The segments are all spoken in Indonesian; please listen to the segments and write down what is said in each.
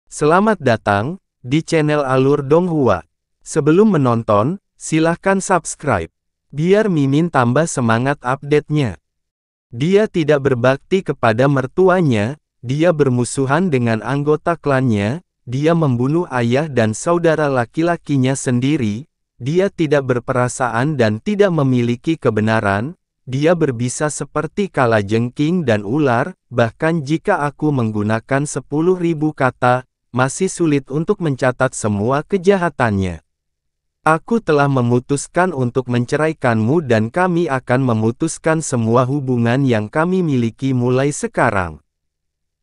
Selamat datang di channel Alur Donghua. Sebelum menonton, silahkan subscribe, biar Mimin tambah semangat update-nya. Dia tidak berbakti kepada mertuanya, dia bermusuhan dengan anggota klannya, dia membunuh ayah dan saudara laki-lakinya sendiri, dia tidak berperasaan dan tidak memiliki kebenaran, dia berbisa seperti kalajengking dan ular, bahkan jika aku menggunakan 10.000 kata, masih sulit untuk mencatat semua kejahatannya. Aku telah memutuskan untuk menceraikanmu dan kami akan memutuskan semua hubungan yang kami miliki mulai sekarang.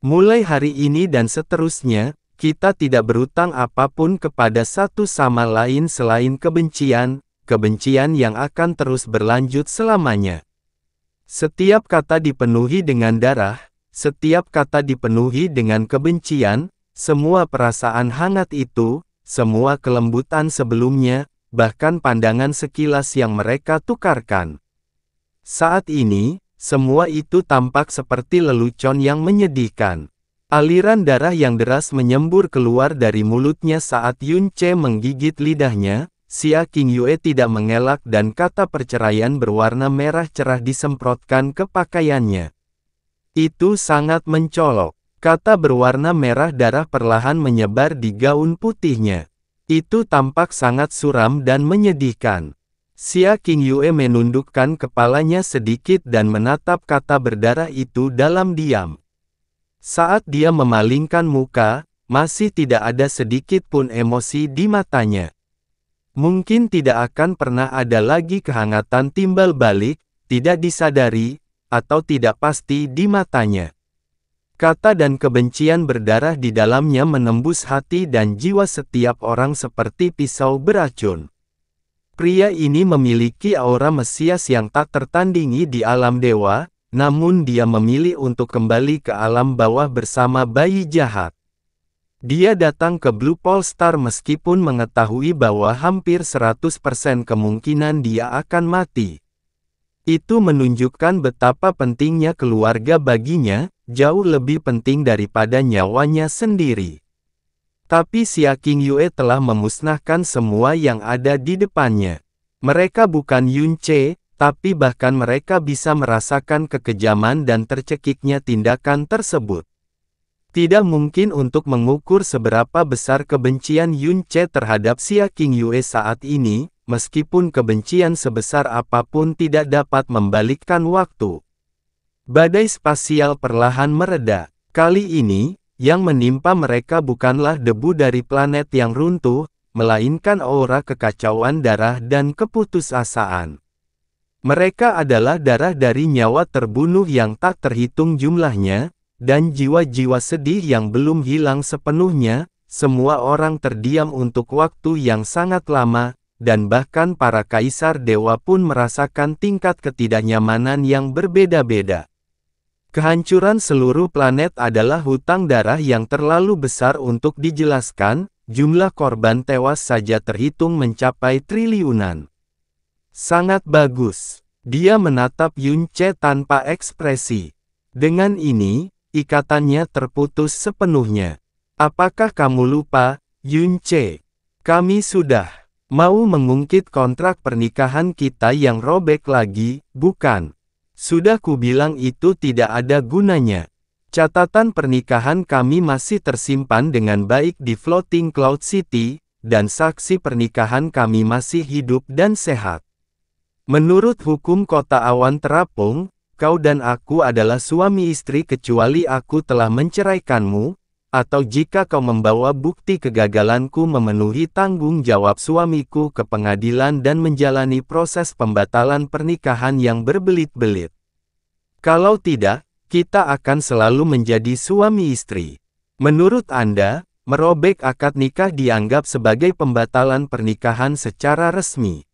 Mulai hari ini dan seterusnya, kita tidak berutang apapun kepada satu sama lain selain kebencian, kebencian yang akan terus berlanjut selamanya. Setiap kata dipenuhi dengan darah, setiap kata dipenuhi dengan kebencian, semua perasaan hangat itu, semua kelembutan sebelumnya, bahkan pandangan sekilas yang mereka tukarkan. Saat ini, semua itu tampak seperti lelucon yang menyedihkan. Aliran darah yang deras menyembur keluar dari mulutnya saat Yun Che menggigit lidahnya. Xia Qingyue tidak mengelak dan kata perceraian berwarna merah cerah disemprotkan ke pakaiannya. Itu sangat mencolok. Kata berwarna merah darah perlahan menyebar di gaun putihnya. Itu tampak sangat suram dan menyedihkan. Xia Qingyue menundukkan kepalanya sedikit dan menatap kata berdarah itu dalam diam. Saat dia memalingkan muka, masih tidak ada sedikit pun emosi di matanya. Mungkin tidak akan pernah ada lagi kehangatan timbal balik, tidak disadari, atau tidak pasti di matanya. Kata dan kebencian berdarah di dalamnya menembus hati dan jiwa setiap orang seperti pisau beracun. Pria ini memiliki aura Mesias yang tak tertandingi di alam dewa, namun dia memilih untuk kembali ke alam bawah bersama bayi jahat. Dia datang ke Blue Polestar meskipun mengetahui bahwa hampir 100% kemungkinan dia akan mati. Itu menunjukkan betapa pentingnya keluarga baginya, jauh lebih penting daripada nyawanya sendiri. Tapi Xia Qingyue telah memusnahkan semua yang ada di depannya. Mereka bukan Yun Che, tapi bahkan mereka bisa merasakan kekejaman dan tercekiknya tindakan tersebut. Tidak mungkin untuk mengukur seberapa besar kebencian Yun Che terhadap Xia Qingyue saat ini, meskipun kebencian sebesar apapun tidak dapat membalikkan waktu. Badai spasial perlahan mereda. Kali ini, yang menimpa mereka bukanlah debu dari planet yang runtuh, melainkan aura kekacauan darah dan keputusasaan. Mereka adalah darah dari nyawa terbunuh yang tak terhitung jumlahnya, dan jiwa-jiwa sedih yang belum hilang sepenuhnya. Semua orang terdiam untuk waktu yang sangat lama, dan bahkan para kaisar dewa pun merasakan tingkat ketidaknyamanan yang berbeda-beda. Kehancuran seluruh planet adalah hutang darah yang terlalu besar untuk dijelaskan, jumlah korban tewas saja terhitung mencapai triliunan. Sangat bagus. Dia menatap Yun Che tanpa ekspresi. Dengan ini, ikatannya terputus sepenuhnya. Apakah kamu lupa, Yun Che? Kami sudah mau mengungkit kontrak pernikahan kita yang robek lagi, bukan? Sudah kubilang itu tidak ada gunanya. Catatan pernikahan kami masih tersimpan dengan baik di Floating Cloud City, dan saksi pernikahan kami masih hidup dan sehat. Menurut hukum kota awan terapung, kau dan aku adalah suami istri kecuali aku telah menceraikanmu, atau jika kau membawa bukti kegagalanku memenuhi tanggung jawab suamiku ke pengadilan dan menjalani proses pembatalan pernikahan yang berbelit-belit. Kalau tidak, kita akan selalu menjadi suami istri. Menurut Anda, merobek akad nikah dianggap sebagai pembatalan pernikahan secara resmi.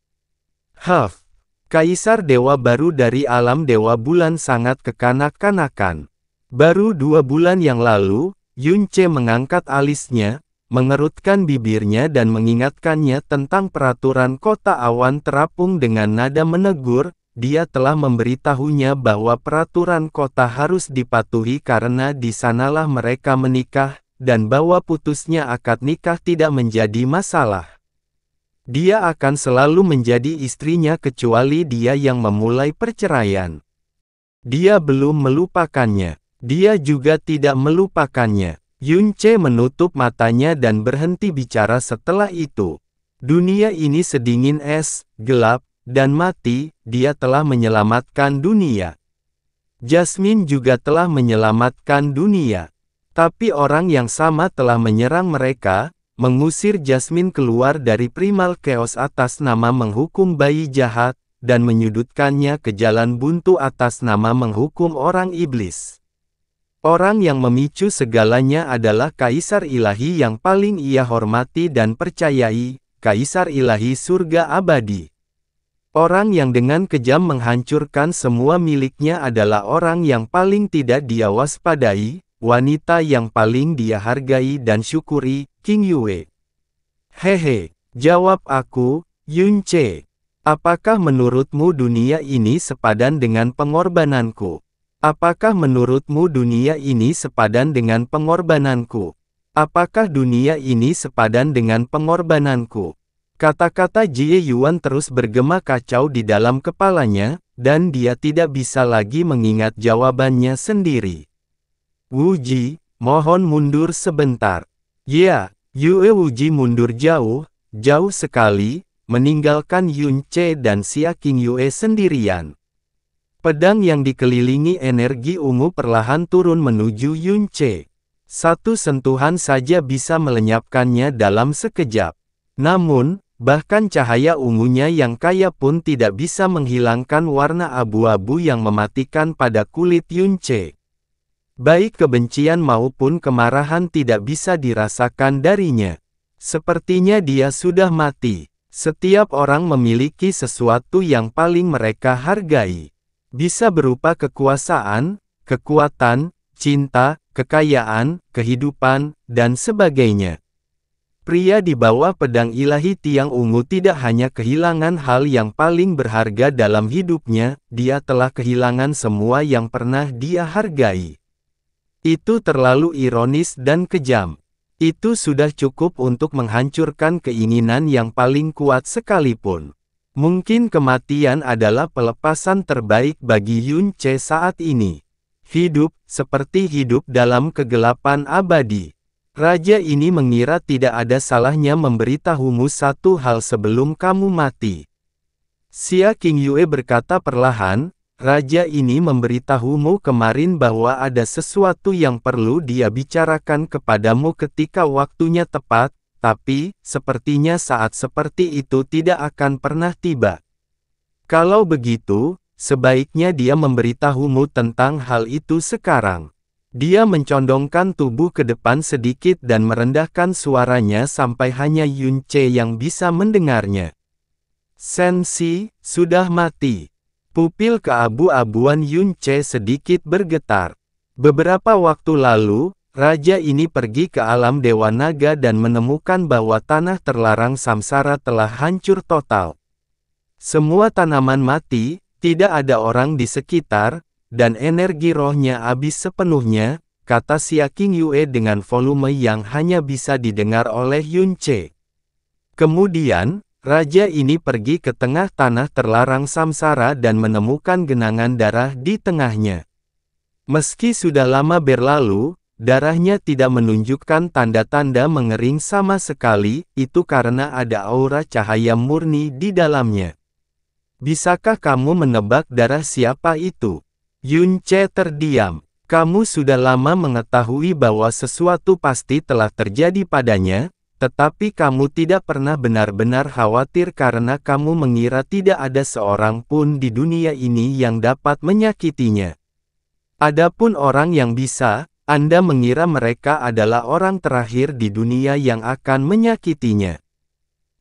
Kaisar Dewa baru dari alam Dewa Bulan sangat kekanak-kanakan. Baru 2 bulan yang lalu, Yun Che mengangkat alisnya, mengerutkan bibirnya dan mengingatkannya tentang peraturan kota awan terapung dengan nada menegur. Dia telah memberitahunya bahwa peraturan kota harus dipatuhi karena di sanalah mereka menikah, dan bahwa putusnya akad nikah tidak menjadi masalah. Dia akan selalu menjadi istrinya kecuali dia yang memulai perceraian. Dia belum melupakannya. Dia juga tidak melupakannya. Yun Che menutup matanya dan berhenti bicara setelah itu. Dunia ini sedingin es, gelap, dan mati. Dia telah menyelamatkan dunia. Jasmine juga telah menyelamatkan dunia. Tapi orang yang sama telah menyerang mereka, mengusir Jasmine keluar dari Primal Chaos atas nama menghukum bayi jahat, dan menyudutkannya ke jalan buntu atas nama menghukum orang iblis. Orang yang memicu segalanya adalah Kaisar Ilahi yang paling ia hormati dan percayai, Kaisar Ilahi Surga Abadi. Orang yang dengan kejam menghancurkan semua miliknya adalah orang yang paling tidak dia waspadai, wanita yang paling dia hargai dan syukuri, King Yue. Hehe, jawab aku, Yun Che. Apakah menurutmu dunia ini sepadan dengan pengorbananku? Apakah menurutmu dunia ini sepadan dengan pengorbananku? Apakah dunia ini sepadan dengan pengorbananku? Kata-kata Jie Yuan terus bergema kacau di dalam kepalanya, dan dia tidak bisa lagi mengingat jawabannya sendiri. Wu Ji, mohon mundur sebentar. Ya, Yue Wu Ji mundur jauh, jauh sekali, meninggalkan Yun Che dan Xia King Yue sendirian. Pedang yang dikelilingi energi ungu perlahan turun menuju Yun Che. Satu sentuhan saja bisa melenyapkannya dalam sekejap. Namun, bahkan cahaya ungunya yang kaya pun tidak bisa menghilangkan warna abu-abu yang mematikan pada kulit Yun Che. Baik kebencian maupun kemarahan tidak bisa dirasakan darinya. Sepertinya dia sudah mati. Setiap orang memiliki sesuatu yang paling mereka hargai. Bisa berupa kekuasaan, kekuatan, cinta, kekayaan, kehidupan, dan sebagainya. Pria di bawah pedang ilahi tiang ungu tidak hanya kehilangan hal yang paling berharga dalam hidupnya, dia telah kehilangan semua yang pernah dia hargai. Itu terlalu ironis dan kejam. Itu sudah cukup untuk menghancurkan keinginan yang paling kuat sekalipun. Mungkin kematian adalah pelepasan terbaik bagi Yun Che saat ini. Hidup, seperti hidup dalam kegelapan abadi. Raja ini mengira tidak ada salahnya memberitahumu satu hal sebelum kamu mati. Xia King Yue berkata perlahan, Raja ini memberitahumu kemarin bahwa ada sesuatu yang perlu dia bicarakan kepadamu ketika waktunya tepat, tapi, sepertinya saat seperti itu tidak akan pernah tiba. Kalau begitu, sebaiknya dia memberitahumu tentang hal itu sekarang. Dia mencondongkan tubuh ke depan sedikit dan merendahkan suaranya sampai hanya Yun Che yang bisa mendengarnya. Sensi, sudah mati. Pupil keabu-abuan Yun Che sedikit bergetar. Beberapa waktu lalu, raja ini pergi ke alam Dewa Naga dan menemukan bahwa tanah terlarang samsara telah hancur total. Semua tanaman mati, tidak ada orang di sekitar, dan energi rohnya habis sepenuhnya, kata Xia King Yue dengan volume yang hanya bisa didengar oleh Yun Che. Kemudian, raja ini pergi ke tengah tanah terlarang samsara dan menemukan genangan darah di tengahnya. Meski sudah lama berlalu, darahnya tidak menunjukkan tanda-tanda mengering sama sekali, itu karena ada aura cahaya murni di dalamnya. Bisakah kamu menebak darah siapa itu? Yun Che terdiam. Kamu sudah lama mengetahui bahwa sesuatu pasti telah terjadi padanya, tetapi kamu tidak pernah benar-benar khawatir karena kamu mengira tidak ada seorang pun di dunia ini yang dapat menyakitinya. Adapun orang yang bisa, Anda mengira mereka adalah orang terakhir di dunia yang akan menyakitinya.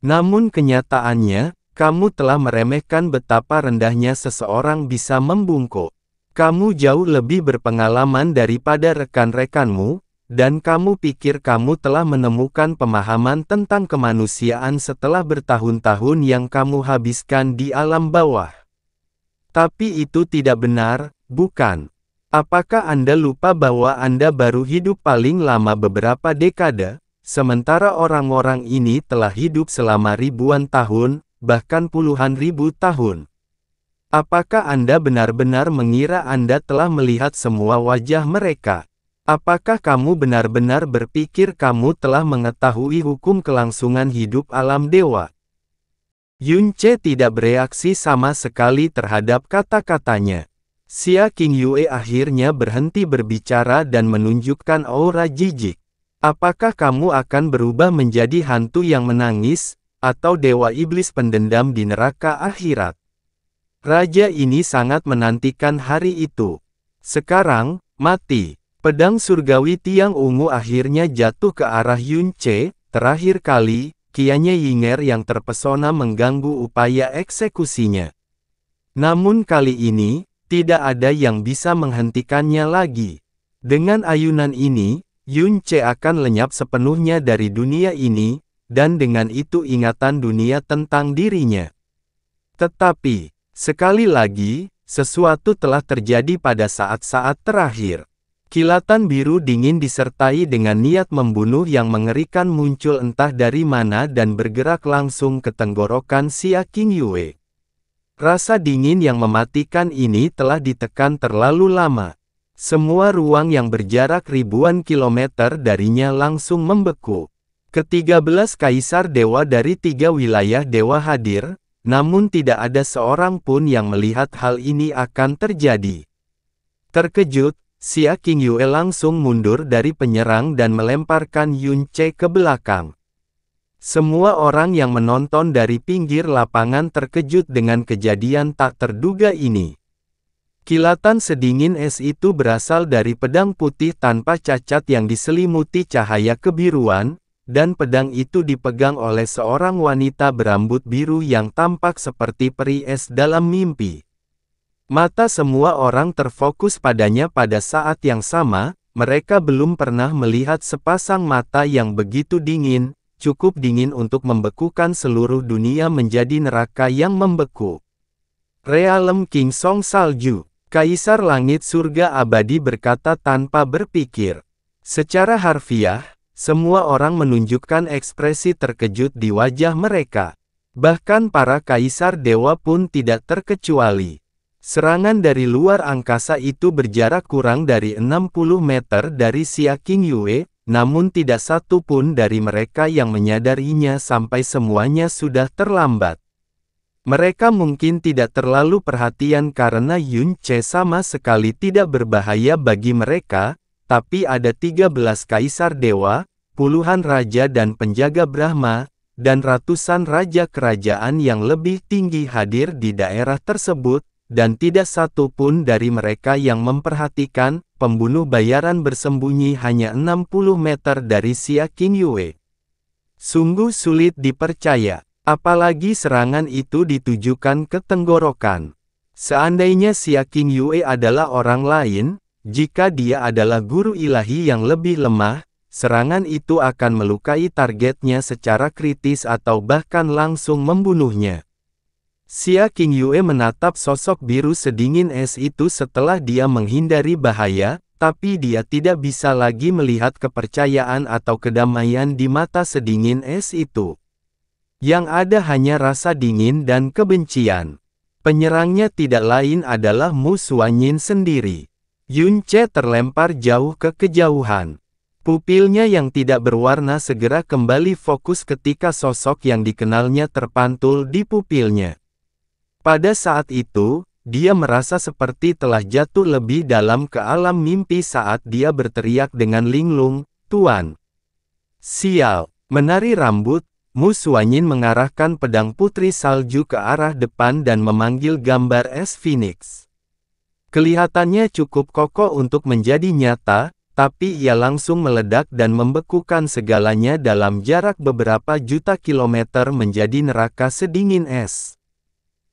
Namun kenyataannya, kamu telah meremehkan betapa rendahnya seseorang bisa membungkuk. Kamu jauh lebih berpengalaman daripada rekan-rekanmu, dan kamu pikir kamu telah menemukan pemahaman tentang kemanusiaan setelah bertahun-tahun yang kamu habiskan di alam bawah. Tapi itu tidak benar, bukan? Apakah Anda lupa bahwa Anda baru hidup paling lama beberapa dekade, sementara orang-orang ini telah hidup selama ribuan tahun, bahkan puluhan ribu tahun? Apakah Anda benar-benar mengira Anda telah melihat semua wajah mereka? Apakah kamu benar-benar berpikir kamu telah mengetahui hukum kelangsungan hidup alam dewa? Yun-che tidak bereaksi sama sekali terhadap kata-katanya. Xia Qingyue akhirnya berhenti berbicara dan menunjukkan aura jijik. Apakah kamu akan berubah menjadi hantu yang menangis, atau dewa iblis pendendam di neraka akhirat? Raja ini sangat menantikan hari itu. Sekarang, mati. Pedang surgawi tiang ungu akhirnya jatuh ke arah Yun-che. Terakhir kali, kianya Yinger yang terpesona mengganggu upaya eksekusinya. Namun kali ini, tidak ada yang bisa menghentikannya lagi. Dengan ayunan ini, Yun-che akan lenyap sepenuhnya dari dunia ini, dan dengan itu ingatan dunia tentang dirinya. Tetapi, sekali lagi, sesuatu telah terjadi pada saat-saat terakhir. Kilatan biru dingin disertai dengan niat membunuh yang mengerikan muncul entah dari mana dan bergerak langsung ke tenggorokan Xia Qingyue. Rasa dingin yang mematikan ini telah ditekan terlalu lama. Semua ruang yang berjarak ribuan kilometer darinya langsung membeku. Ke-13 kaisar dewa dari 3 wilayah dewa hadir, namun tidak ada seorang pun yang melihat hal ini akan terjadi. Terkejut, Xia Qingyue langsung mundur dari penyerang dan melemparkan Yun-che ke belakang. Semua orang yang menonton dari pinggir lapangan terkejut dengan kejadian tak terduga ini. Kilatan sedingin es itu berasal dari pedang putih tanpa cacat yang diselimuti cahaya kebiruan, dan pedang itu dipegang oleh seorang wanita berambut biru yang tampak seperti peri es dalam mimpi. Mata semua orang terfokus padanya pada saat yang sama. Mereka belum pernah melihat sepasang mata yang begitu dingin, cukup dingin untuk membekukan seluruh dunia menjadi neraka yang membeku. Realem King Song Salju, Kaisar Langit Surga Abadi berkata tanpa berpikir. Secara harfiah, semua orang menunjukkan ekspresi terkejut di wajah mereka. Bahkan para kaisar dewa pun tidak terkecuali. Serangan dari luar angkasa itu berjarak kurang dari 60 meter dari Xia Qingyue, namun tidak satu pun dari mereka yang menyadarinya sampai semuanya sudah terlambat. Mereka mungkin tidak terlalu perhatian karena Yun-che sama sekali tidak berbahaya bagi mereka, tapi ada 13 kaisar dewa, puluhan raja dan penjaga Brahma, dan ratusan raja kerajaan yang lebih tinggi hadir di daerah tersebut, dan tidak satu pun dari mereka yang memperhatikan. Pembunuh bayaran bersembunyi hanya 60 meter dari Xia Qingyue. Sungguh sulit dipercaya, apalagi serangan itu ditujukan ke tenggorokan. Seandainya Xia Qingyue adalah orang lain, jika dia adalah guru ilahi yang lebih lemah, serangan itu akan melukai targetnya secara kritis atau bahkan langsung membunuhnya. Xia Qingyue menatap sosok biru sedingin es itu setelah dia menghindari bahaya, tapi dia tidak bisa lagi melihat kepercayaan atau kedamaian di mata sedingin es itu. Yang ada hanya rasa dingin dan kebencian. Penyerangnya tidak lain adalah Mu Xuanyin sendiri. Yun-che terlempar jauh ke kejauhan. Pupilnya yang tidak berwarna segera kembali fokus ketika sosok yang dikenalnya terpantul di pupilnya. Pada saat itu, dia merasa seperti telah jatuh lebih dalam ke alam mimpi saat dia berteriak dengan linglung, "Tuan!" Sial! Menari rambut, Mu Xuanyin mengarahkan pedang putri salju ke arah depan dan memanggil gambar es Phoenix. Kelihatannya cukup kokoh untuk menjadi nyata, tapi ia langsung meledak dan membekukan segalanya dalam jarak beberapa juta kilometer menjadi neraka sedingin es.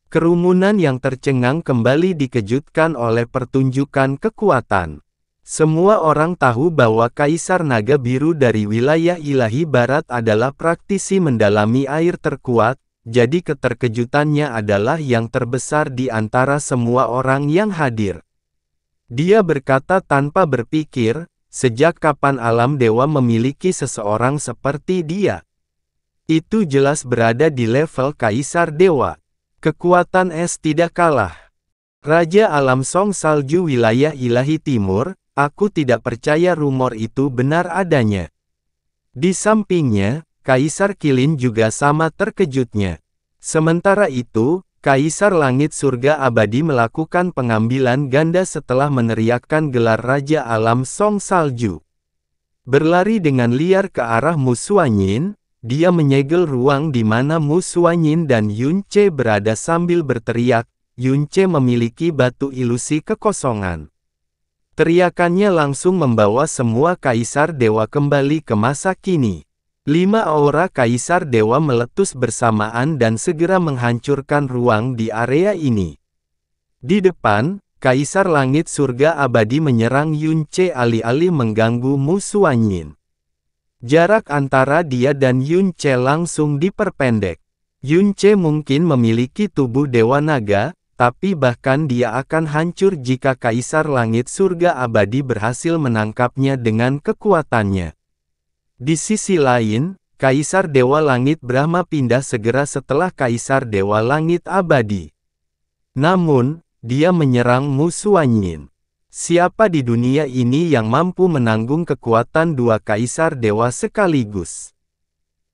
Kerumunan yang tercengang kembali dikejutkan oleh pertunjukan kekuatan. Semua orang tahu bahwa Kaisar Naga Biru dari wilayah ilahi barat adalah praktisi mendalami air terkuat, jadi keterkejutannya adalah yang terbesar di antara semua orang yang hadir. Dia berkata tanpa berpikir, sejak kapan alam dewa memiliki seseorang seperti dia? Itu jelas berada di level kaisar dewa. Kekuatan es tidak kalah. Raja alam Song Salju wilayah ilahi timur, aku tidak percaya rumor itu benar adanya. Di sampingnya, Kaisar Kilin juga sama terkejutnya. Sementara itu, Kaisar Langit Surga Abadi melakukan pengambilan ganda setelah meneriakkan gelar Raja Alam Song Salju. Berlari dengan liar ke arah Mu Suanyin, dia menyegel ruang di mana Mu Suanyin dan Yun Ce berada sambil berteriak, Yun Ce memiliki batu ilusi kekosongan. Teriakannya langsung membawa semua kaisar dewa kembali ke masa kini. 5 aura kaisar dewa meletus bersamaan dan segera menghancurkan ruang di area ini. Di depan, Kaisar Langit Surga Abadi menyerang Yun Ce alih-alih mengganggu Mu Suanyin. Jarak antara dia dan Yun Ce langsung diperpendek. Yun Ce mungkin memiliki tubuh Dewa Naga, tapi bahkan dia akan hancur jika Kaisar Langit Surga Abadi berhasil menangkapnya dengan kekuatannya. Di sisi lain, Kaisar Dewa Langit Brahma pindah segera setelah Kaisar Dewa Langit Abadi. Namun, dia menyerang Mu Suanyin. Siapa di dunia ini yang mampu menanggung kekuatan dua Kaisar Dewa sekaligus?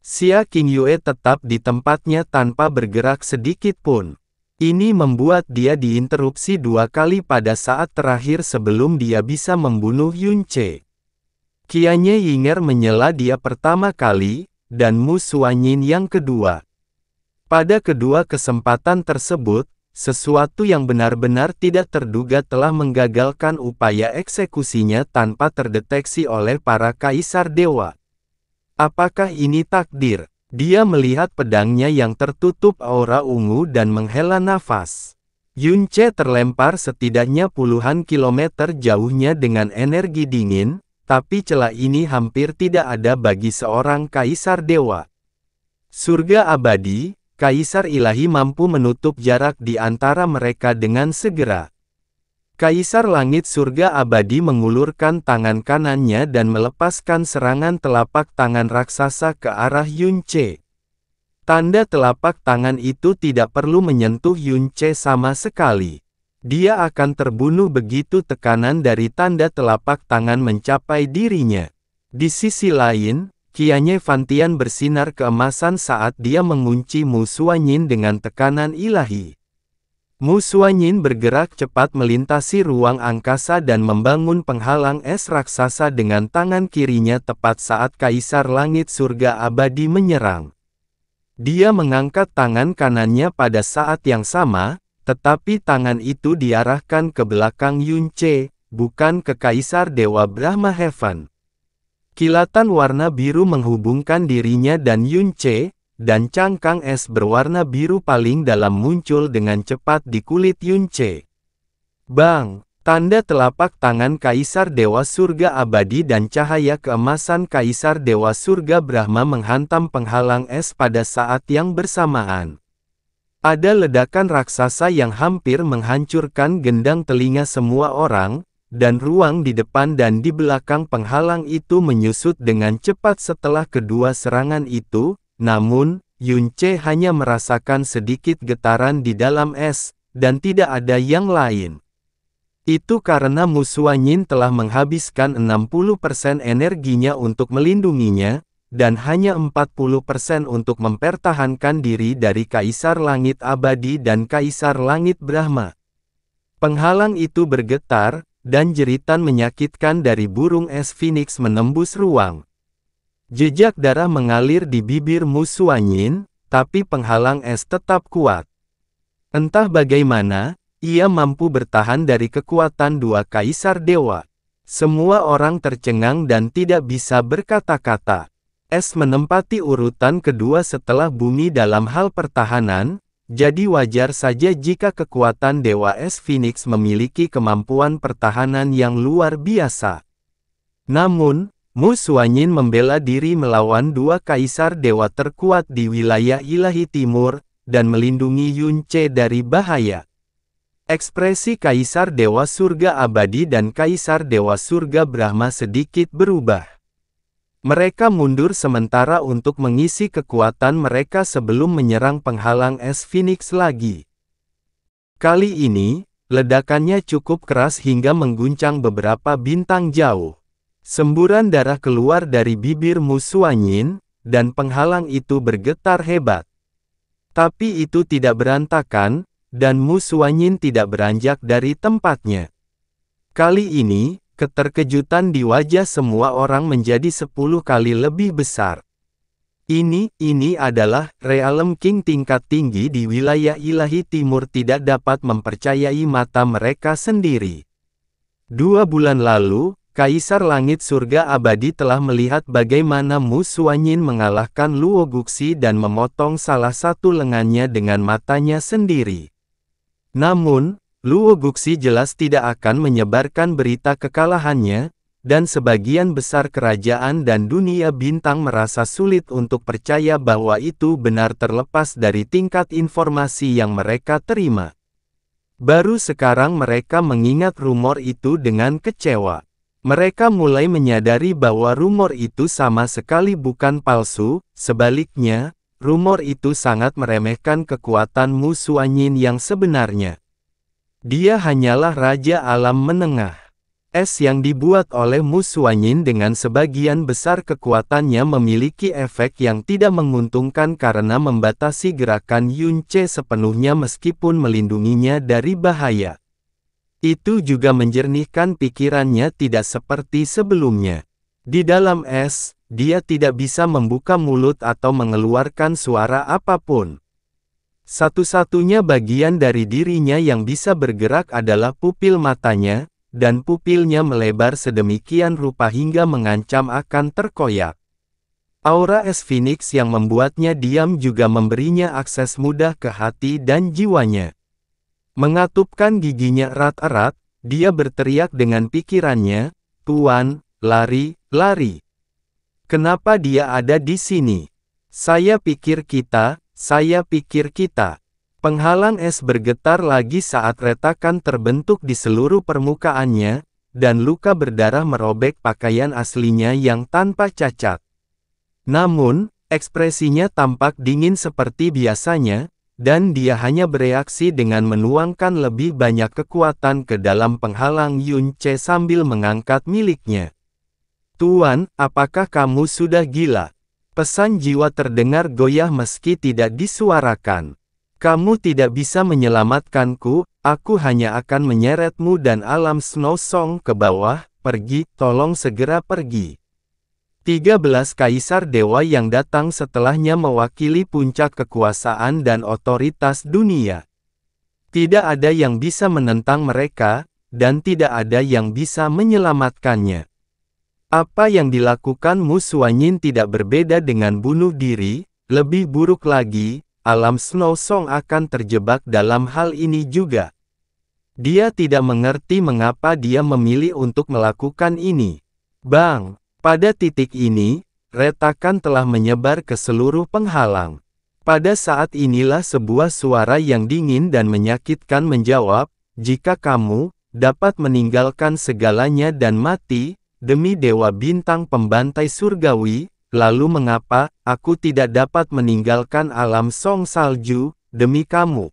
Xia Qingyue tetap di tempatnya tanpa bergerak sedikit pun. Ini membuat dia diinterupsi 2 kali pada saat terakhir sebelum dia bisa membunuh Yun Ce. Qianye Yinger menyela dia pertama kali, dan Mu Suanyin yang kedua. Pada kedua kesempatan tersebut, sesuatu yang benar-benar tidak terduga telah menggagalkan upaya eksekusinya tanpa terdeteksi oleh para kaisar dewa. Apakah ini takdir? Dia melihat pedangnya yang tertutup aura ungu dan menghela nafas. Yun Ce terlempar setidaknya puluhan kilometer jauhnya dengan energi dingin, tapi celah ini hampir tidak ada bagi seorang kaisar dewa. Surga abadi, kaisar ilahi mampu menutup jarak di antara mereka dengan segera. Kaisar Langit Surga Abadi mengulurkan tangan kanannya dan melepaskan serangan telapak tangan raksasa ke arah Yun Ce. Tanda telapak tangan itu tidak perlu menyentuh Yun Ce sama sekali. Dia akan terbunuh begitu tekanan dari tanda telapak tangan mencapai dirinya. Di sisi lain, Qianye Fantian bersinar keemasan saat dia mengunci Mu Suanyin dengan tekanan ilahi. Mu Suanyin bergerak cepat melintasi ruang angkasa dan membangun penghalang es raksasa dengan tangan kirinya tepat saat Kaisar Langit Surga Abadi menyerang. Dia mengangkat tangan kanannya pada saat yang sama, tetapi tangan itu diarahkan ke belakang Yun Ce, bukan ke Kaisar Dewa Brahma Heaven. Kilatan warna biru menghubungkan dirinya dan Yun Ce, dan cangkang es berwarna biru paling dalam muncul dengan cepat di kulit Yun Ce. Bang! Tanda telapak tangan Kaisar Dewa Surga Abadi dan cahaya keemasan Kaisar Dewa Surga Brahma menghantam penghalang es pada saat yang bersamaan. Ada ledakan raksasa yang hampir menghancurkan gendang telinga semua orang, dan ruang di depan dan di belakang penghalang itu menyusut dengan cepat setelah kedua serangan itu. Namun, Yun Ce hanya merasakan sedikit getaran di dalam es, dan tidak ada yang lain. Itu karena Mu Suanyin telah menghabiskan 60% energinya untuk melindunginya, dan hanya 40% untuk mempertahankan diri dari Kaisar Langit Abadi dan Kaisar Langit Brahma. Penghalang itu bergetar, dan jeritan menyakitkan dari burung es Phoenix menembus ruang. Jejak darah mengalir di bibir Mu Suanyin, tapi penghalang es tetap kuat. Entah bagaimana, ia mampu bertahan dari kekuatan dua kaisar dewa. Semua orang tercengang dan tidak bisa berkata-kata. Es menempati urutan kedua setelah bumi dalam hal pertahanan, jadi wajar saja jika kekuatan Dewa Es Phoenix memiliki kemampuan pertahanan yang luar biasa. Namun, Mu Suanyin membela diri melawan dua kaisar dewa terkuat di wilayah ilahi timur, dan melindungi Yun Ce dari bahaya. Ekspresi Kaisar Dewa Surga Abadi dan Kaisar Dewa Surga Brahma sedikit berubah. Mereka mundur sementara untuk mengisi kekuatan mereka sebelum menyerang penghalang es Phoenix lagi. Kali ini, ledakannya cukup keras hingga mengguncang beberapa bintang jauh. Semburan darah keluar dari bibir Mu Xuanyin, dan penghalang itu bergetar hebat. Tapi itu tidak berantakan, dan Mu Xuanyin tidak beranjak dari tempatnya. Kali ini, keterkejutan di wajah semua orang menjadi 10 kali lebih besar. Ini adalah Realm King tingkat tinggi di wilayah ilahi timur tidak dapat mempercayai mata mereka sendiri. 2 bulan lalu, Kaisar Langit Surga Abadi telah melihat bagaimana Mu Xuanyin mengalahkan Luo Guxi dan memotong salah satu lengannya dengan matanya sendiri. Namun, Luo Guxi jelas tidak akan menyebarkan berita kekalahannya, dan sebagian besar kerajaan dan dunia bintang merasa sulit untuk percaya bahwa itu benar terlepas dari tingkat informasi yang mereka terima. Baru sekarang mereka mengingat rumor itu dengan kecewa. Mereka mulai menyadari bahwa rumor itu sama sekali bukan palsu, sebaliknya, rumor itu sangat meremehkan kekuatan Mu Xuanyin yang sebenarnya. Dia hanyalah Raja Alam Menengah. Es yang dibuat oleh Mu Xuanyin dengan sebagian besar kekuatannya memiliki efek yang tidak menguntungkan karena membatasi gerakan Yun Ce sepenuhnya meskipun melindunginya dari bahaya. Itu juga menjernihkan pikirannya tidak seperti sebelumnya. Di dalam es, dia tidak bisa membuka mulut atau mengeluarkan suara apapun. Satu-satunya bagian dari dirinya yang bisa bergerak adalah pupil matanya, dan pupilnya melebar sedemikian rupa hingga mengancam akan terkoyak. Aura es Phoenix yang membuatnya diam juga memberinya akses mudah ke hati dan jiwanya. Mengatupkan giginya erat-erat, dia berteriak dengan pikirannya, "Tuan, lari, lari. Kenapa dia ada di sini? Saya pikir kita. Penghalang es bergetar lagi saat retakan terbentuk di seluruh permukaannya, dan luka berdarah merobek pakaian aslinya yang tanpa cacat. Namun, ekspresinya tampak dingin seperti biasanya, dan dia hanya bereaksi dengan menuangkan lebih banyak kekuatan ke dalam penghalang Yun Ce sambil mengangkat miliknya. "Tuan, apakah kamu sudah gila?" Pesan jiwa terdengar goyah meski tidak disuarakan. "Kamu tidak bisa menyelamatkanku, aku hanya akan menyeretmu dan alam Snow Song ke bawah, pergi, tolong segera pergi." 13 Kaisar Dewa yang datang setelahnya mewakili puncak kekuasaan dan otoritas dunia. Tidak ada yang bisa menentang mereka, dan tidak ada yang bisa menyelamatkannya. Apa yang dilakukan Mu Xuanyin tidak berbeda dengan bunuh diri, lebih buruk lagi, alam Snow Song akan terjebak dalam hal ini juga. Dia tidak mengerti mengapa dia memilih untuk melakukan ini. Bang! Pada titik ini, retakan telah menyebar ke seluruh penghalang. Pada saat inilah sebuah suara yang dingin dan menyakitkan menjawab, "Jika kamu dapat meninggalkan segalanya dan mati, demi Dewa Bintang Pembantai Surgawi, lalu mengapa aku tidak dapat meninggalkan alam Song Salju, demi kamu?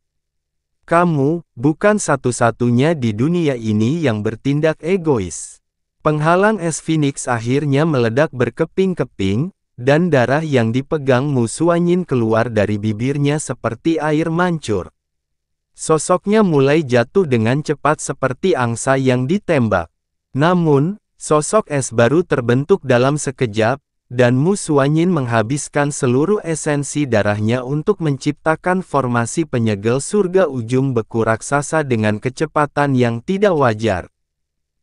Kamu bukan satu-satunya di dunia ini yang bertindak egois." Penghalang es Phoenix akhirnya meledak berkeping-keping, dan darah yang dipegang Mu Xuanyin keluar dari bibirnya seperti air mancur. Sosoknya mulai jatuh dengan cepat seperti angsa yang ditembak. Namun, sosok es baru terbentuk dalam sekejap, dan Mu Xuanyin menghabiskan seluruh esensi darahnya untuk menciptakan formasi penyegel surga ujung beku raksasa dengan kecepatan yang tidak wajar.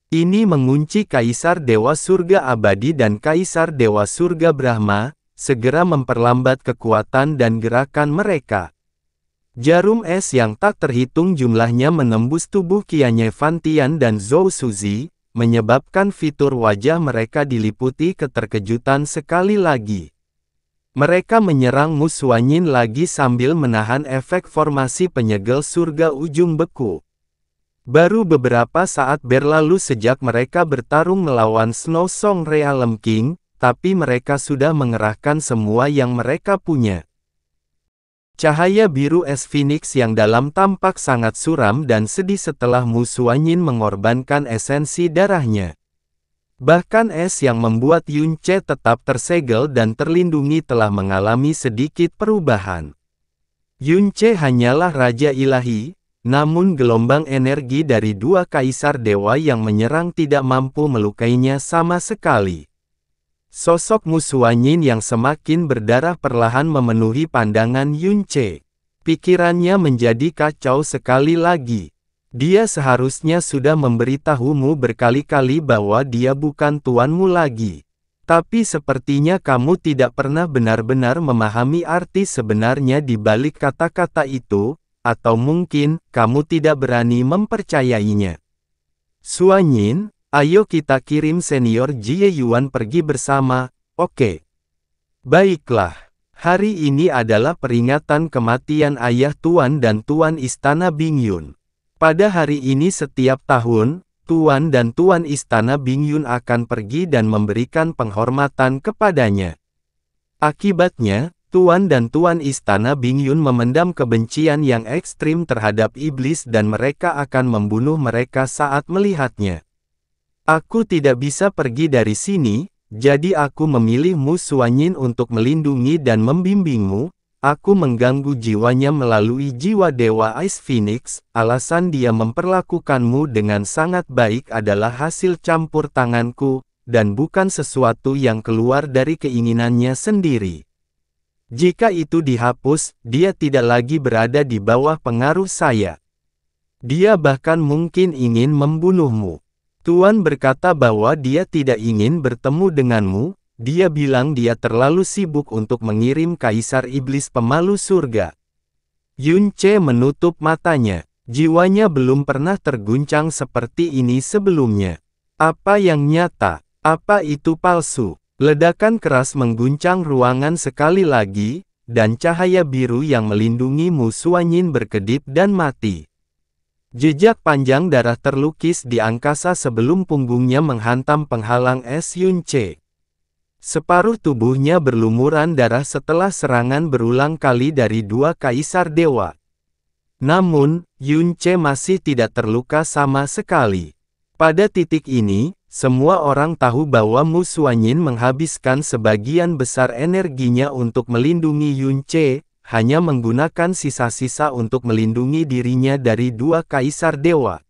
Ini mengunci Kaisar Dewa Surga Abadi dan Kaisar Dewa Surga Brahma, segera memperlambat kekuatan dan gerakan mereka. Jarum es yang tak terhitung jumlahnya menembus tubuh Qianye Fantian dan Zhou Suzi, menyebabkan fitur wajah mereka diliputi keterkejutan sekali lagi. Mereka menyerang Mu Xuanyin lagi sambil menahan efek formasi penyegel surga ujung beku. Baru beberapa saat berlalu sejak mereka bertarung melawan Snow Song Realm King, tapi mereka sudah mengerahkan semua yang mereka punya. Cahaya biru es Phoenix yang dalam tampak sangat suram dan sedih setelah Mu Xuanyin mengorbankan esensi darahnya. Bahkan es yang membuat Yun Ce tetap tersegel dan terlindungi telah mengalami sedikit perubahan. Yun Ce hanyalah Raja Ilahi, namun gelombang energi dari dua kaisar dewa yang menyerang tidak mampu melukainya sama sekali. Sosok Mu Xuanyin yang semakin berdarah perlahan memenuhi pandangan Yun Ce. Pikirannya menjadi kacau sekali lagi. Dia seharusnya sudah memberitahumu berkali-kali bahwa dia bukan tuanmu lagi. Tapi sepertinya kamu tidak pernah benar-benar memahami arti sebenarnya di balik kata-kata itu, atau mungkin kamu tidak berani mempercayainya. Xuanyin, ayo kita kirim senior Jie Yuan pergi bersama, oke? Baiklah, hari ini adalah peringatan kematian ayah Tuan dan Tuan Istana Bingyun. Pada hari ini setiap tahun, Tuan dan Tuan Istana Bingyun akan pergi dan memberikan penghormatan kepadanya. Akibatnya, Tuan dan Tuan Istana Bingyun memendam kebencian yang ekstrim terhadap iblis dan mereka akan membunuh mereka saat melihatnya. Aku tidak bisa pergi dari sini, jadi aku memilih Mu Xuanyin untuk melindungi dan membimbingmu. Aku mengganggu jiwanya melalui jiwa Dewa Ice Phoenix. Alasan dia memperlakukanmu dengan sangat baik adalah hasil campur tanganku, dan bukan sesuatu yang keluar dari keinginannya sendiri. Jika itu dihapus, dia tidak lagi berada di bawah pengaruh saya. Dia bahkan mungkin ingin membunuhmu. Tuan berkata bahwa dia tidak ingin bertemu denganmu. Dia bilang dia terlalu sibuk untuk mengirim Kaisar Iblis Pemalu Surga. Yun Ce menutup matanya. Jiwanya belum pernah terguncang seperti ini sebelumnya. Apa yang nyata? Apa itu palsu? Ledakan keras mengguncang ruangan sekali lagi, dan cahaya biru yang melindungi Mu Xuanyin berkedip dan mati. Jejak panjang darah terlukis di angkasa sebelum punggungnya menghantam penghalang es Yun Ce. Separuh tubuhnya berlumuran darah setelah serangan berulang kali dari dua kaisar dewa. Namun, Yun Ce masih tidak terluka sama sekali. Pada titik ini, semua orang tahu bahwa Mu Xuanyin menghabiskan sebagian besar energinya untuk melindungi Yun Ce, hanya menggunakan sisa-sisa untuk melindungi dirinya dari dua kaisar dewa.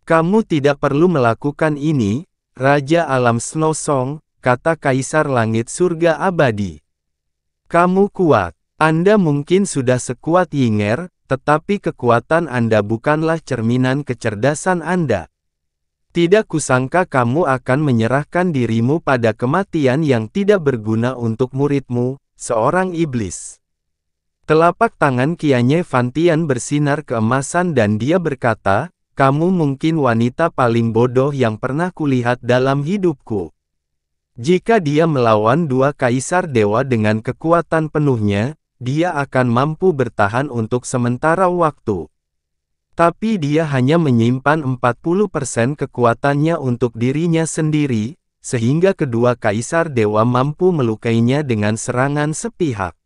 Kamu tidak perlu melakukan ini, Raja Alam Snow Song, kata Kaisar Langit Surga Abadi. Kamu kuat. Anda mungkin sudah sekuat Yinger, tetapi kekuatan Anda bukanlah cerminan kecerdasan Anda. Tidak kusangka kamu akan menyerahkan dirimu pada kematian yang tidak berguna untuk muridmu, seorang iblis. Telapak tangan Qianye Fantian bersinar keemasan dan dia berkata, kamu mungkin wanita paling bodoh yang pernah kulihat dalam hidupku. Jika dia melawan dua kaisar dewa dengan kekuatan penuhnya, dia akan mampu bertahan untuk sementara waktu. Tapi dia hanya menyimpan 40% kekuatannya untuk dirinya sendiri, sehingga kedua kaisar dewa mampu melukainya dengan serangan sepihak.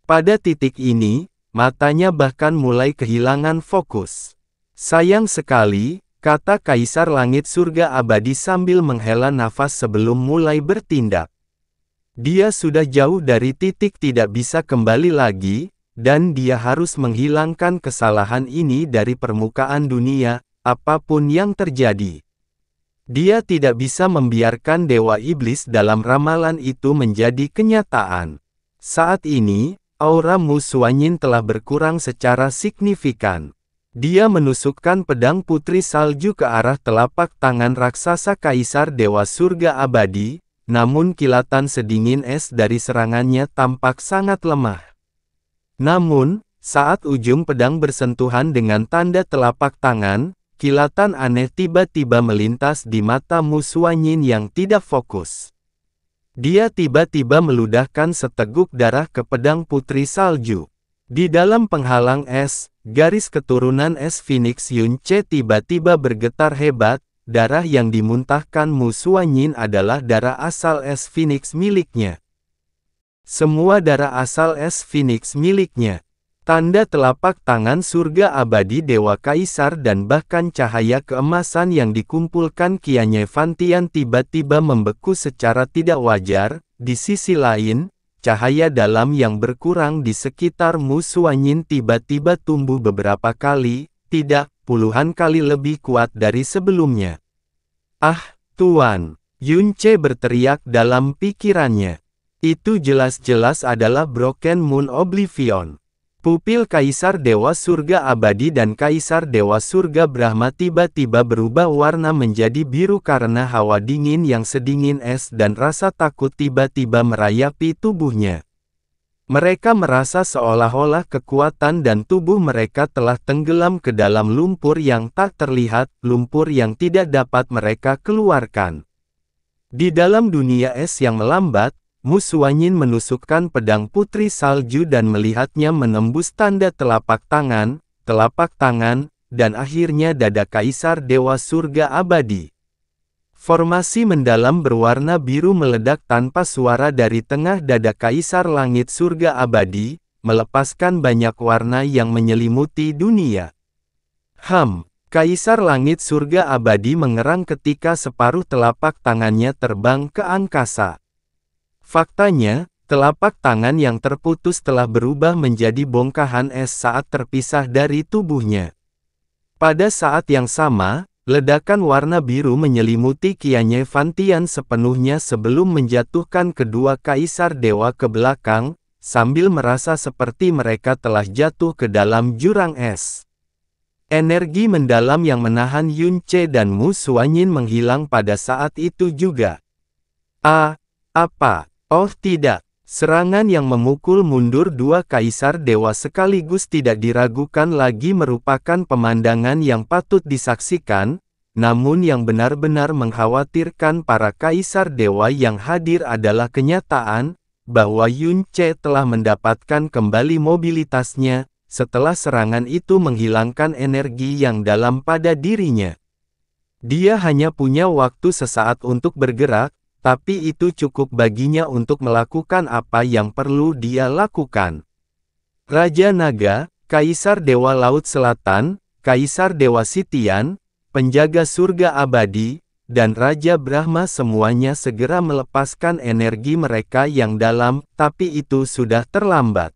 Pada titik ini, matanya bahkan mulai kehilangan fokus. Sayang sekali, kata Kaisar Langit Surga Abadi sambil menghela nafas sebelum mulai bertindak. Dia sudah jauh dari titik tidak bisa kembali lagi, dan dia harus menghilangkan kesalahan ini dari permukaan dunia, apapun yang terjadi. Dia tidak bisa membiarkan Dewa Iblis dalam ramalan itu menjadi kenyataan. Saat ini, aura Mu Xuanyin telah berkurang secara signifikan. Dia menusukkan pedang Putri Salju ke arah telapak tangan raksasa Kaisar Dewa Surga Abadi, namun kilatan sedingin es dari serangannya tampak sangat lemah. Namun, saat ujung pedang bersentuhan dengan tanda telapak tangan, kilatan aneh tiba-tiba melintas di mata Mu Xuanyin yang tidak fokus. Dia tiba-tiba meludahkan seteguk darah ke pedang Putri Salju. Di dalam penghalang es, garis keturunan es Phoenix Yunce tiba-tiba bergetar hebat. Darah yang dimuntahkan Mu Suanyin adalah darah asal es Phoenix miliknya. Semua darah asal es Phoenix miliknya. Tanda telapak tangan surga abadi Dewa Kaisar dan bahkan cahaya keemasan yang dikumpulkan Qianye Fantian tiba-tiba membeku secara tidak wajar. Di sisi lain, cahaya dalam yang berkurang di sekitar Mu Suanyin tiba-tiba tumbuh beberapa kali, tidak, puluhan kali lebih kuat dari sebelumnya. Ah, Tuan! Yunce berteriak dalam pikirannya. Itu jelas-jelas adalah Broken Moon Oblivion. Pupil Kaisar Dewa Surga Abadi dan Kaisar Dewa Surga Brahma tiba-tiba berubah warna menjadi biru karena hawa dingin yang sedingin es dan rasa takut tiba-tiba merayapi tubuhnya. Mereka merasa seolah-olah kekuatan dan tubuh mereka telah tenggelam ke dalam lumpur yang tak terlihat, lumpur yang tidak dapat mereka keluarkan. Di dalam dunia es yang melambat, Mu Suanyin menusukkan pedang putri salju dan melihatnya menembus tanda telapak tangan, dan akhirnya dada Kaisar Dewa Surga Abadi. Formasi mendalam berwarna biru meledak tanpa suara dari tengah dada Kaisar Langit Surga Abadi, melepaskan banyak warna yang menyelimuti dunia. Kaisar Langit Surga Abadi mengerang ketika separuh telapak tangannya terbang ke angkasa. Faktanya, telapak tangan yang terputus telah berubah menjadi bongkahan es saat terpisah dari tubuhnya. Pada saat yang sama, ledakan warna biru menyelimuti Qianye Fantian sepenuhnya sebelum menjatuhkan kedua kaisar dewa ke belakang, sambil merasa seperti mereka telah jatuh ke dalam jurang es. Energi mendalam yang menahan Yunce dan Mu Suanyin menghilang pada saat itu juga. Apa? Oh tidak, serangan yang memukul mundur dua kaisar dewa sekaligus tidak diragukan lagi merupakan pemandangan yang patut disaksikan, namun yang benar-benar mengkhawatirkan para kaisar dewa yang hadir adalah kenyataan, bahwa Yunce telah mendapatkan kembali mobilitasnya, setelah serangan itu menghilangkan energi yang dalam pada dirinya. Dia hanya punya waktu sesaat untuk bergerak, tapi itu cukup baginya untuk melakukan apa yang perlu dia lakukan. Raja Naga, Kaisar Dewa Laut Selatan, Kaisar Dewa Sitian, Penjaga Surga Abadi, dan Raja Brahma semuanya segera melepaskan energi mereka yang dalam, tapi itu sudah terlambat.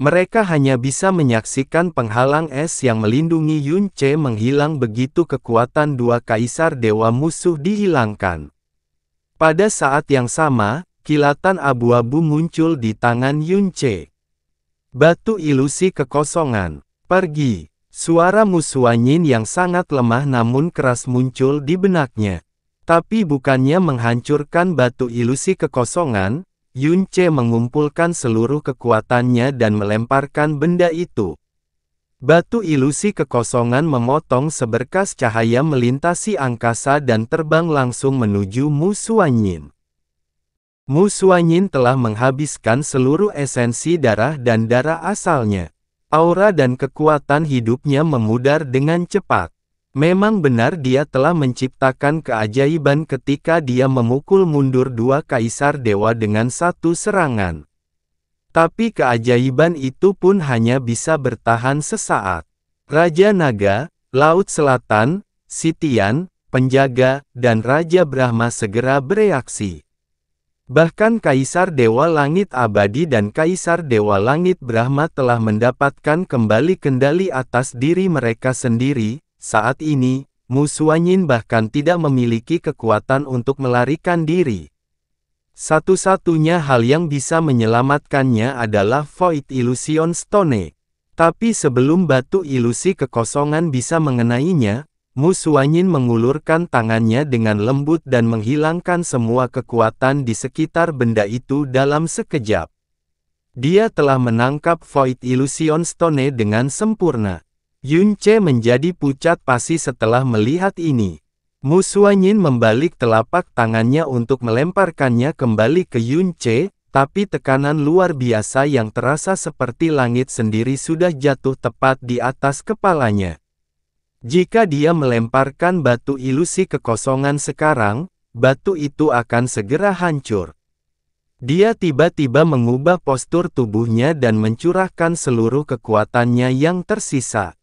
Mereka hanya bisa menyaksikan penghalang es yang melindungi Yunce menghilang begitu kekuatan dua kaisar dewa musuh dihilangkan. Pada saat yang sama, kilatan abu-abu muncul di tangan Yunce. Batu ilusi kekosongan. Pergi. Suara Mu Suanyin yang sangat lemah namun keras muncul di benaknya. Tapi bukannya menghancurkan batu ilusi kekosongan, Yunce mengumpulkan seluruh kekuatannya dan melemparkan benda itu. Batu ilusi kekosongan memotong seberkas cahaya melintasi angkasa dan terbang langsung menuju Mu Suanyin. Mu Suanyin telah menghabiskan seluruh esensi darah dan darah asalnya. Aura dan kekuatan hidupnya memudar dengan cepat. Memang benar dia telah menciptakan keajaiban ketika dia memukul mundur dua kaisar dewa dengan satu serangan. Tapi keajaiban itu pun hanya bisa bertahan sesaat. Raja Naga, Laut Selatan, Sitian, Penjaga, dan Raja Brahma segera bereaksi. Bahkan Kaisar Dewa Langit Abadi dan Kaisar Dewa Langit Brahma telah mendapatkan kembali kendali atas diri mereka sendiri. Saat ini, Mu Suanyin bahkan tidak memiliki kekuatan untuk melarikan diri. Satu-satunya hal yang bisa menyelamatkannya adalah Void Illusion Stone. Tapi sebelum batu ilusi kekosongan bisa mengenainya, Mu Suanyin mengulurkan tangannya dengan lembut dan menghilangkan semua kekuatan di sekitar benda itu dalam sekejap. Dia telah menangkap Void Illusion Stone dengan sempurna. Yunce menjadi pucat pasi setelah melihat ini. Mu Suanyin membalik telapak tangannya untuk melemparkannya kembali ke Yunce, tapi tekanan luar biasa yang terasa seperti langit sendiri sudah jatuh tepat di atas kepalanya. Jika dia melemparkan batu ilusi kekosongan sekarang, batu itu akan segera hancur. Dia tiba-tiba mengubah postur tubuhnya dan mencurahkan seluruh kekuatannya yang tersisa.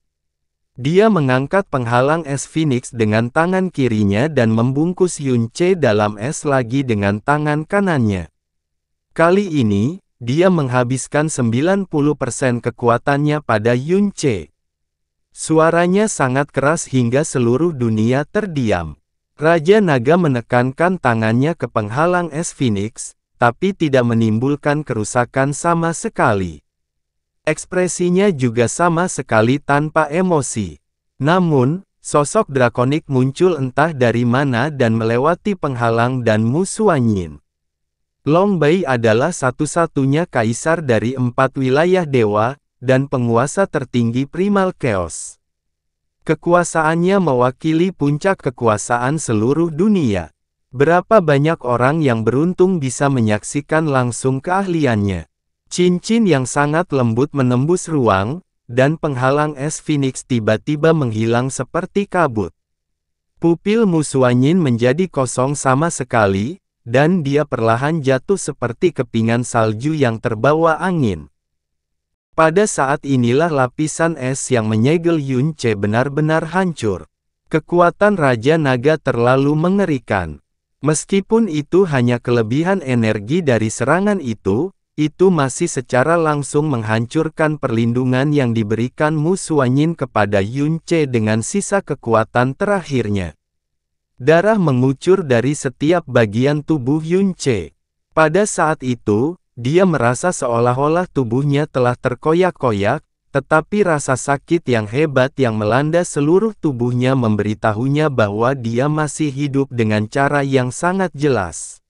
Dia mengangkat penghalang es Phoenix dengan tangan kirinya dan membungkus Yunce dalam es lagi dengan tangan kanannya. Kali ini, dia menghabiskan 90% kekuatannya pada Yunce. Suaranya sangat keras hingga seluruh dunia terdiam. Raja Naga menekankan tangannya ke penghalang es Phoenix, tapi tidak menimbulkan kerusakan sama sekali. Ekspresinya juga sama sekali tanpa emosi. Namun, sosok drakonik muncul entah dari mana dan melewati penghalang dan Musuanyin. Long Bai adalah satu-satunya kaisar dari 4 wilayah dewa, dan penguasa tertinggi Primal Chaos. Kekuasaannya mewakili puncak kekuasaan seluruh dunia. Berapa banyak orang yang beruntung bisa menyaksikan langsung keahliannya. Cincin yang sangat lembut menembus ruang, dan penghalang es Phoenix tiba-tiba menghilang seperti kabut. Pupil Musuanyin menjadi kosong sama sekali, dan dia perlahan jatuh seperti kepingan salju yang terbawa angin. Pada saat inilah lapisan es yang menyegel Yunce benar-benar hancur. Kekuatan Raja Naga terlalu mengerikan. Meskipun itu hanya kelebihan energi dari serangan itu masih secara langsung menghancurkan perlindungan yang diberikan Musuanyin kepada Yunce dengan sisa kekuatan terakhirnya. Darah mengucur dari setiap bagian tubuh Yunce. Pada saat itu, dia merasa seolah-olah tubuhnya telah terkoyak-koyak, tetapi rasa sakit yang hebat yang melanda seluruh tubuhnya memberitahunya bahwa dia masih hidup dengan cara yang sangat jelas.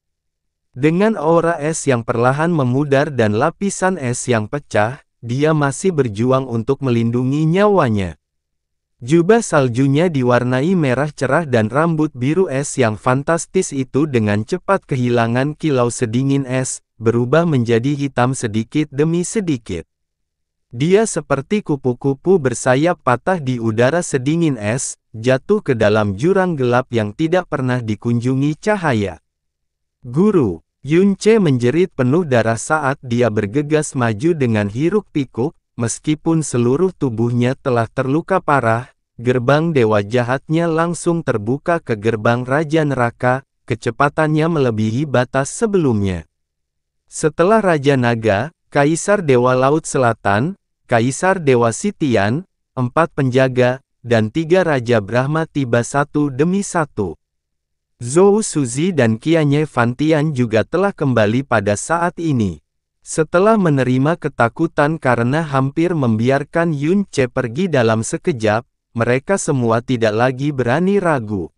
Dengan aura es yang perlahan memudar dan lapisan es yang pecah, dia masih berjuang untuk melindungi nyawanya. Jubah saljunya diwarnai merah cerah dan rambut biru es yang fantastis itu dengan cepat kehilangan kilau sedingin es, berubah menjadi hitam sedikit demi sedikit. Dia seperti kupu-kupu bersayap patah di udara sedingin es, jatuh ke dalam jurang gelap yang tidak pernah dikunjungi cahaya. Guru, Yunce menjerit penuh darah saat dia bergegas maju dengan hiruk-pikuk, meskipun seluruh tubuhnya telah terluka parah, gerbang dewa jahatnya langsung terbuka ke gerbang Raja Neraka, kecepatannya melebihi batas sebelumnya. Setelah Raja Naga, Kaisar Dewa Laut Selatan, Kaisar Dewa Sitian, 4 penjaga, dan 3 Raja Brahma tiba satu demi satu. Zhou Suzi dan Qianye Fantian juga telah kembali pada saat ini. Setelah menerima ketakutan karena hampir membiarkan Yunce pergi dalam sekejap, mereka semua tidak lagi berani ragu.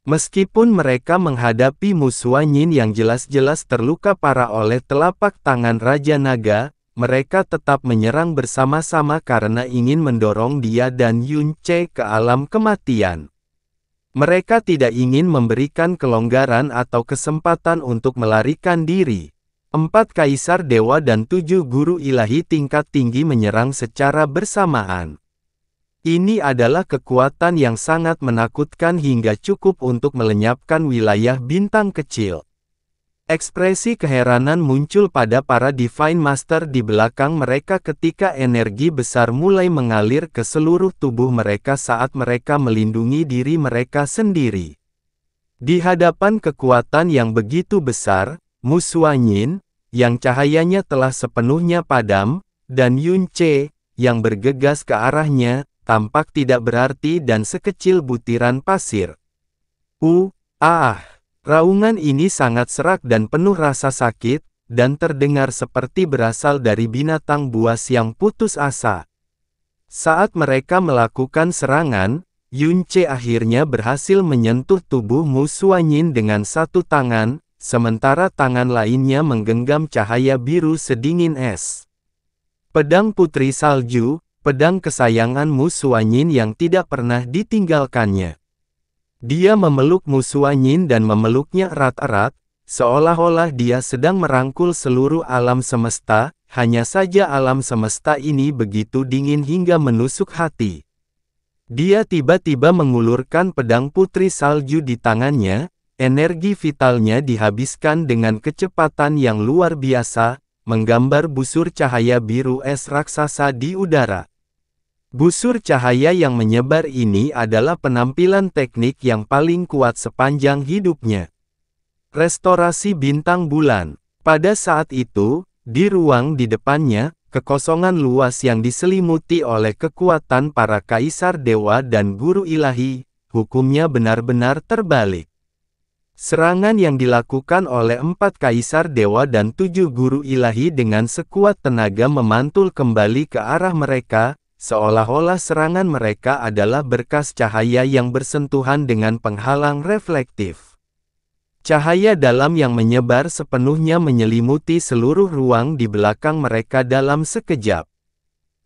Meskipun mereka menghadapi Musuanyin yang jelas-jelas terluka parah oleh telapak tangan Raja Naga, mereka tetap menyerang bersama-sama karena ingin mendorong dia dan Yunce ke alam kematian. Mereka tidak ingin memberikan kelonggaran atau kesempatan untuk melarikan diri. 4 kaisar dewa dan 7 guru ilahi tingkat tinggi menyerang secara bersamaan. Ini adalah kekuatan yang sangat menakutkan hingga cukup untuk melenyapkan wilayah bintang kecil. Ekspresi keheranan muncul pada para Divine Master di belakang mereka ketika energi besar mulai mengalir ke seluruh tubuh mereka saat mereka melindungi diri mereka sendiri. Di hadapan kekuatan yang begitu besar, Musuanyin, yang cahayanya telah sepenuhnya padam, dan Yunce, yang bergegas ke arahnya, tampak tidak berarti dan sekecil butiran pasir. Raungan ini sangat serak dan penuh rasa sakit, dan terdengar seperti berasal dari binatang buas yang putus asa. Saat mereka melakukan serangan, Yunce akhirnya berhasil menyentuh tubuh Musuanyin dengan satu tangan, sementara tangan lainnya menggenggam cahaya biru sedingin es. Pedang Putri Salju, pedang kesayangan Musuanyin yang tidak pernah ditinggalkannya. Dia memeluk Musuanyin dan memeluknya erat-erat, seolah-olah dia sedang merangkul seluruh alam semesta, hanya saja alam semesta ini begitu dingin hingga menusuk hati. Dia tiba-tiba mengulurkan pedang putri salju di tangannya, energi vitalnya dihabiskan dengan kecepatan yang luar biasa, menggambar busur cahaya biru es raksasa di udara. Busur cahaya yang menyebar ini adalah penampilan teknik yang paling kuat sepanjang hidupnya. Restorasi bintang bulan. Pada saat itu, di ruang di depannya, kekosongan luas yang diselimuti oleh kekuatan para kaisar dewa dan guru ilahi, hukumnya benar-benar terbalik. Serangan yang dilakukan oleh 4 kaisar dewa dan 7 guru ilahi dengan sekuat tenaga memantul kembali ke arah mereka, seolah-olah serangan mereka adalah berkas cahaya yang bersentuhan dengan penghalang reflektif. Cahaya dalam yang menyebar sepenuhnya menyelimuti seluruh ruang di belakang mereka dalam sekejap.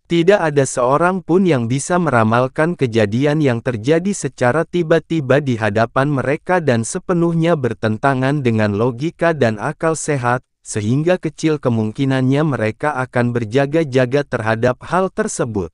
Tidak ada seorang pun yang bisa meramalkan kejadian yang terjadi secara tiba-tiba di hadapan mereka dan sepenuhnya bertentangan dengan logika dan akal sehat, sehingga kecil kemungkinannya mereka akan berjaga-jaga terhadap hal tersebut.